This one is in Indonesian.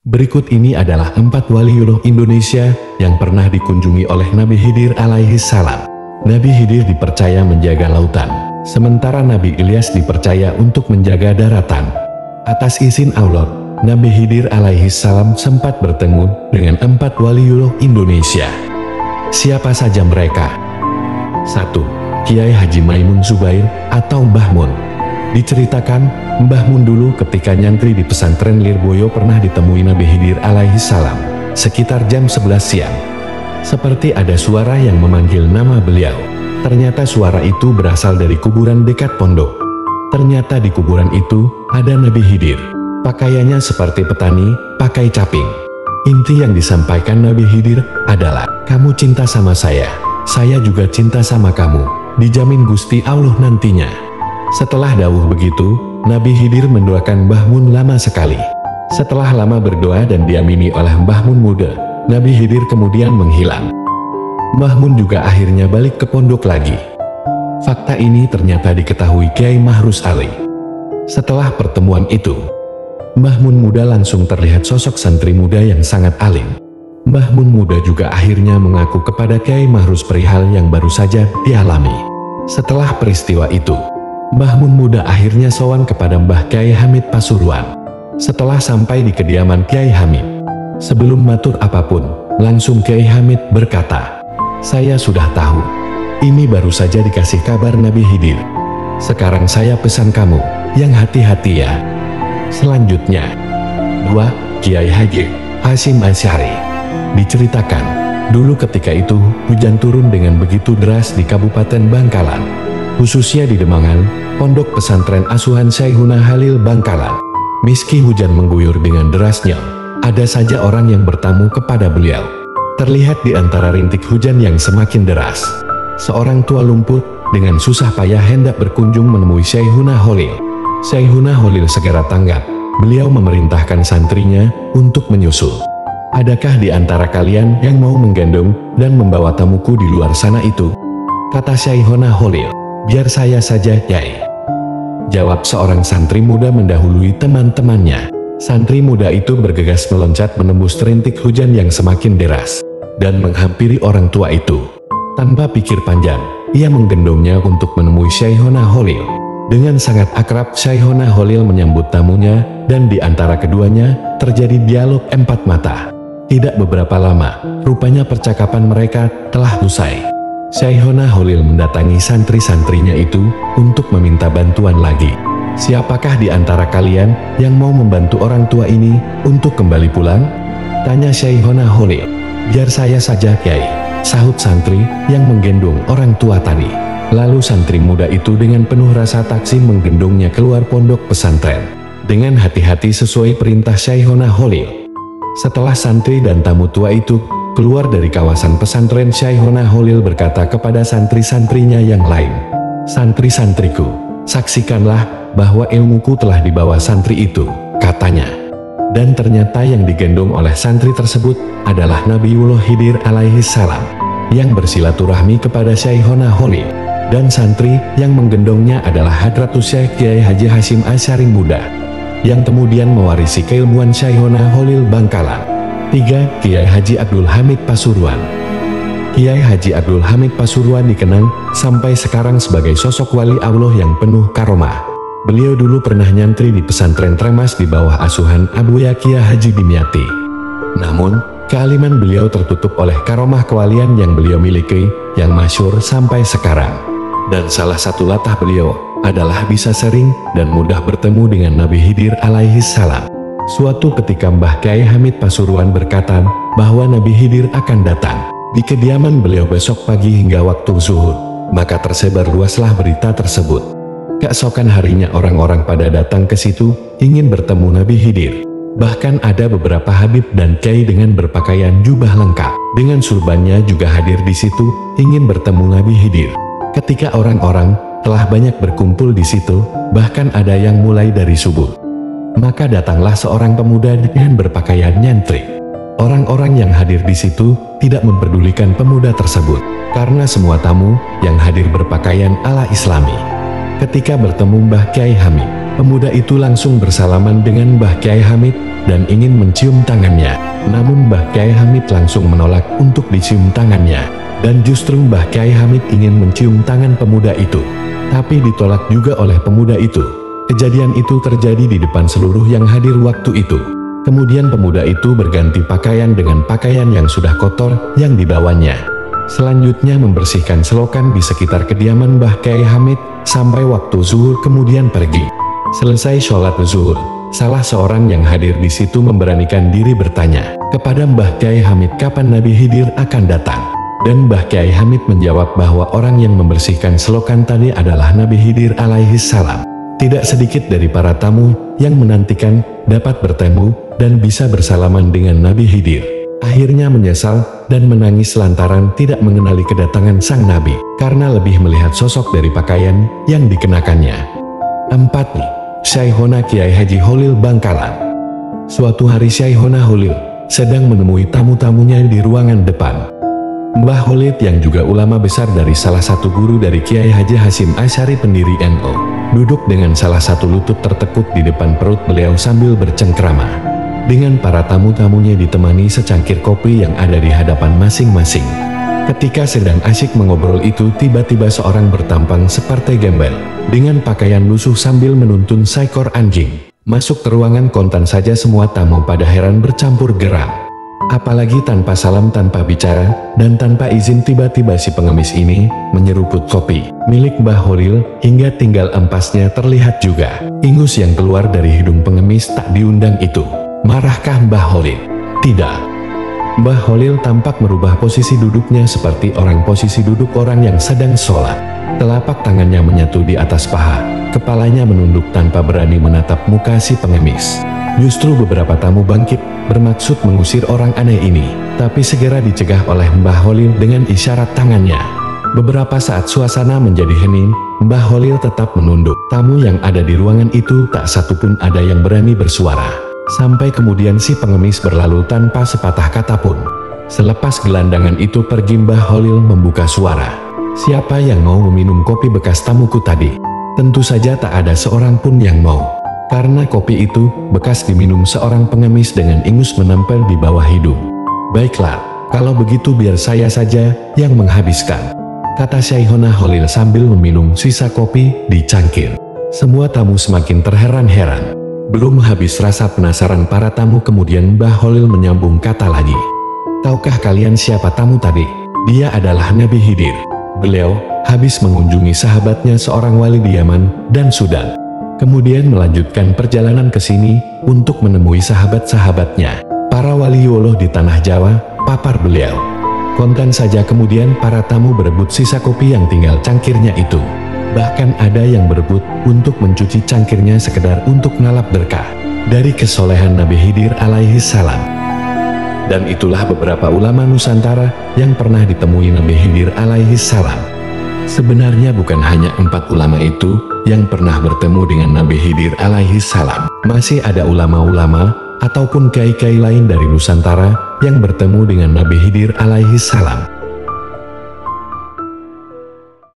Berikut ini adalah 4 waliullah Indonesia yang pernah dikunjungi oleh Nabi Khidir alaihi salam. Nabi Khidir dipercaya menjaga lautan, sementara Nabi Ilyas dipercaya untuk menjaga daratan. Atas izin Allah, Nabi Khidir alaihi salam sempat bertemu dengan 4 waliullah Indonesia. Siapa saja mereka? 1. Kiai Haji Maimun Zubair atau Mbah Mun. Diceritakan, Mbah Mun dulu ketika nyantri di pesantren Lirboyo pernah ditemui Nabi Khidir alaihi salam sekitar jam 11 siang. Seperti ada suara yang memanggil nama beliau. Ternyata suara itu berasal dari kuburan dekat pondok. Ternyata di kuburan itu ada Nabi Khidir. Pakaiannya seperti petani, pakai caping. Inti yang disampaikan Nabi Khidir adalah, kamu cinta sama saya juga cinta sama kamu, dijamin Gusti Allah nantinya. Setelah dawuh begitu, Nabi Khidir mendoakan Mbah Mun lama sekali. Setelah lama berdoa dan diamini oleh Mbah Mun muda, Nabi Khidir kemudian menghilang. Mbah Mun juga akhirnya balik ke pondok lagi. Fakta ini ternyata diketahui Kiai Mahrus Ali. Setelah pertemuan itu, Mbah Mun muda langsung terlihat sosok santri muda yang sangat alim. Mbah Mun muda juga akhirnya mengaku kepada Kiai Mahrus perihal yang baru saja dialami. Setelah peristiwa itu, Mbah Mun muda akhirnya sowan kepada Mbah Kiai Hamid Pasuruan. Setelah sampai di kediaman Kiai Hamid, sebelum matur apapun, langsung Kiai Hamid berkata, saya sudah tahu. Ini baru saja dikasih kabar Nabi Khidir. Sekarang saya pesan kamu, yang hati-hati ya. Selanjutnya, 2. Kiai Haji Hasyim Asy'ari. Diceritakan, dulu ketika itu hujan turun dengan begitu deras di Kabupaten Bangkalan, khususnya di Demangan, pondok pesantren asuhan Syekhuna Halil Bangkalan. Meski hujan mengguyur dengan derasnya, ada saja orang yang bertamu kepada beliau. Terlihat di antara rintik hujan yang semakin deras, seorang tua lumpur dengan susah payah hendak berkunjung menemui Syekhuna Holil. Syekhuna Holil segera tanggap. Beliau memerintahkan santrinya untuk menyusul. Adakah di antara kalian yang mau menggendong dan membawa tamuku di luar sana itu? Kata Syekhuna Holil. Biar saya saja, Yai. Jawab seorang santri muda mendahului teman-temannya. Santri muda itu bergegas meloncat menembus rintik hujan yang semakin deras dan menghampiri orang tua itu. Tanpa pikir panjang, ia menggendongnya untuk menemui Syekhuna Holil. Dengan sangat akrab, Syekhuna Holil menyambut tamunya dan di antara keduanya terjadi dialog 4 mata. Tidak beberapa lama, rupanya percakapan mereka telah usai. Syekhuna Holil mendatangi santri-santrinya itu untuk meminta bantuan lagi. Siapakah di antara kalian yang mau membantu orang tua ini untuk kembali pulang? Tanya Syekhuna Holil. Biar saya saja, Kiai, sahut santri yang menggendong orang tua tadi. Lalu santri muda itu dengan penuh rasa taksim menggendongnya keluar pondok pesantren dengan hati-hati sesuai perintah Syekhuna Holil. Setelah santri dan tamu tua itu keluar dari kawasan pesantren, Syekhuna Holil berkata kepada santri-santrinya yang lain, santri-santriku, saksikanlah bahwa ilmuku telah dibawa santri itu, katanya. Dan ternyata yang digendong oleh santri tersebut adalah Nabiullah Khidir alaihi salam yang bersilaturahmi kepada Syekhuna Holil. Dan santri yang menggendongnya adalah Hadratus Syekh Kiai Haji Hasyim Asy'ari muda, yang kemudian mewarisi keilmuan Syekhuna Holil Bangkalan. 3. Kiai Haji Abdul Hamid Pasuruan. Kiai Haji Abdul Hamid Pasuruan dikenang sampai sekarang sebagai sosok wali Allah yang penuh karomah. Beliau dulu pernah nyantri di pesantren Tremas di bawah asuhan Abu Yakia Haji Dimyati. Namun, kealiman beliau tertutup oleh karomah kewalian yang beliau miliki, yang masyhur sampai sekarang. Dan salah satu latah beliau adalah bisa sering dan mudah bertemu dengan Nabi Khidir alaihi salam. Suatu ketika Mbah Kiai Hamid Pasuruan berkata bahwa Nabi Khidir akan datang di kediaman beliau besok pagi hingga waktu zuhur. Maka tersebar luaslah berita tersebut. Keesokan harinya orang-orang pada datang ke situ ingin bertemu Nabi Khidir. Bahkan ada beberapa habib dan kiai dengan berpakaian jubah lengkap dengan surbannya juga hadir di situ ingin bertemu Nabi Khidir. Ketika orang-orang telah banyak berkumpul di situ, bahkan ada yang mulai dari subuh, maka datanglah seorang pemuda dengan berpakaian nyantri. Orang-orang yang hadir di situ tidak memperdulikan pemuda tersebut, karena semua tamu yang hadir berpakaian ala Islami. Ketika bertemu Mbah Kiai Hamid, Pemuda itu langsung bersalaman dengan Mbah Kiai Hamid dan ingin mencium tangannya. Namun Mbah Kiai Hamid langsung menolak untuk dicium tangannya. Dan justru Mbah Kiai Hamid ingin mencium tangan pemuda itu, tapi ditolak juga oleh pemuda itu. Kejadian itu terjadi di depan seluruh yang hadir waktu itu. Kemudian pemuda itu berganti pakaian dengan pakaian yang sudah kotor yang dibawanya. Selanjutnya membersihkan selokan di sekitar kediaman Mbah Kiai Hamid sampai waktu zuhur, kemudian pergi. Selesai sholat zuhur, salah seorang yang hadir di situ memberanikan diri bertanya kepada Mbah Kiai Hamid kapan Nabi Khidir akan datang. Dan Mbah Kiai Hamid menjawab bahwa orang yang membersihkan selokan tadi adalah Nabi Khidir alaihi salam. Tidak sedikit dari para tamu yang menantikan dapat bertemu dan bisa bersalaman dengan Nabi Khidir akhirnya menyesal dan menangis lantaran tidak mengenali kedatangan sang Nabi karena lebih melihat sosok dari pakaian yang dikenakannya. 4. Syaihona Kiai Haji Holil Bangkalan. Suatu hari Syaihona Holil sedang menemui tamu-tamunya di ruangan depan. Mbah Holil yang juga ulama besar dari salah satu guru dari Kiai Haji Hasyim Asy'ari pendiri NU, duduk dengan salah satu lutut tertekuk di depan perut beliau sambil bercengkrama. Dengan para tamu-tamunya ditemani secangkir kopi yang ada di hadapan masing-masing. Ketika sedang asyik mengobrol itu, tiba-tiba seorang bertampang separtai gembel dengan pakaian lusuh sambil menuntun seekor anjing masuk ke ruangan. Kontan saja semua tamu pada heran bercampur geram. Apalagi tanpa salam, tanpa bicara, dan tanpa izin, tiba-tiba si pengemis ini menyeruput kopi milik Mbah Holil hingga tinggal empasnya terlihat juga. Ingus yang keluar dari hidung pengemis tak diundang itu. Marahkah Mbah Holil? Tidak. Mbah Holil tampak merubah posisi duduknya seperti posisi duduk orang yang sedang sholat. Telapak tangannya menyatu di atas paha, kepalanya menunduk tanpa berani menatap muka si pengemis. Justru beberapa tamu bangkit, bermaksud mengusir orang aneh ini, tapi segera dicegah oleh Mbah Holil dengan isyarat tangannya. Beberapa saat suasana menjadi hening, Mbah Holil tetap menunduk. Tamu yang ada di ruangan itu tak satupun ada yang berani bersuara. Sampai kemudian si pengemis berlalu tanpa sepatah kata pun. Selepas gelandangan itu pergi, Mbah Holil membuka suara. Siapa yang mau meminum kopi bekas tamuku tadi? Tentu saja tak ada seorang pun yang mau. Karena kopi itu bekas diminum seorang pengemis dengan ingus menempel di bawah hidung. Baiklah, kalau begitu biar saya saja yang menghabiskan, kata Syaihona Holil sambil meminum sisa kopi di cangkir. Semua tamu semakin terheran-heran. Belum habis rasa penasaran para tamu, kemudian Mbah Holil menyambung kata lagi. Tahukah kalian siapa tamu tadi? Dia adalah Nabi Khidir. Beliau habis mengunjungi sahabatnya seorang wali di Yaman dan Sudan. Kemudian melanjutkan perjalanan ke sini untuk menemui sahabat-sahabatnya, para waliullah di tanah Jawa, papar beliau. Kontan saja kemudian para tamu berebut sisa kopi yang tinggal cangkirnya itu. Bahkan ada yang berebut untuk mencuci cangkirnya sekedar untuk ngalap berkah dari kesolehan Nabi Khidir alaihi salam. Dan itulah beberapa ulama Nusantara yang pernah ditemui Nabi Khidir alaihi salam. Sebenarnya bukan hanya 4 ulama itu yang pernah bertemu dengan Nabi Khidir alaihi salam. Masih ada ulama-ulama ataupun kiai-kiai lain dari Nusantara yang bertemu dengan Nabi Khidir alaihi salam.